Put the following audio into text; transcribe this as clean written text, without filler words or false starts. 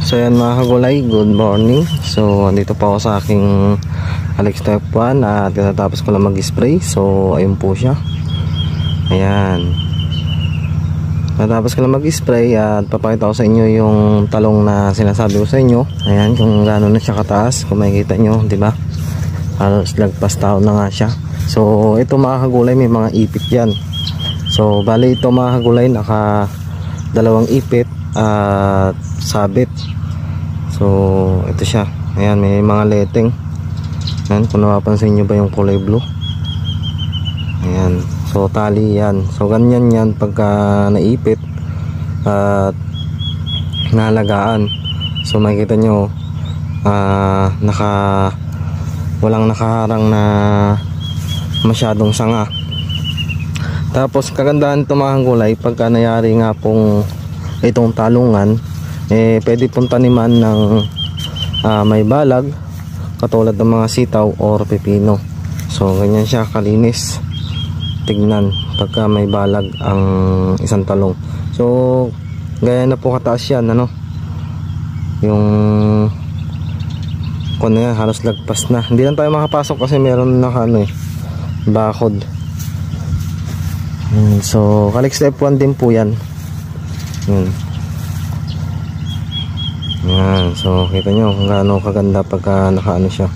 So yan mga kagulay, good morning. So andito po ako sa aking Alex Step 1 at tinatapos ko lang mag-spray. So ayun po siya. Ayan. Natapos ko lang mag-spray at papakita ko sa inyo yung talong na sinasabi ko sa inyo. Ayan, kung gaano na siya kataas, kung makikita nyo, di ba? Halos lagpas taon na nga siya. So ito mga kagulay, may mga ipit yan. So bali ito mga kagulay, naka dalawang ipit at sabit. So ito siya. Ayan, may mga leteng. Ayan, kung napapansin nyo ba yung kulay blue. Ayan, so tali yan. So ganyan yan pagka naipit at nalagaan. So makikita nyo walang nakaharang na masyadong sanga. Tapos kagandahan ito mga gulay, pagka nayari nga pong itong talungan, pwede pong taniman ng may balag, katulad ng mga sitaw or pepino. So ganyan siya kalinis tignan pagka may balag ang isang talong. So gaya na po kataas yan, ano, yung kung na halos lagpas na. Hindi lang tayo makapasok kasi meron na bakod. So Alex Step 1 din po yan. Yan, so kita nyo kung gaano kaganda pagka nakaano siya.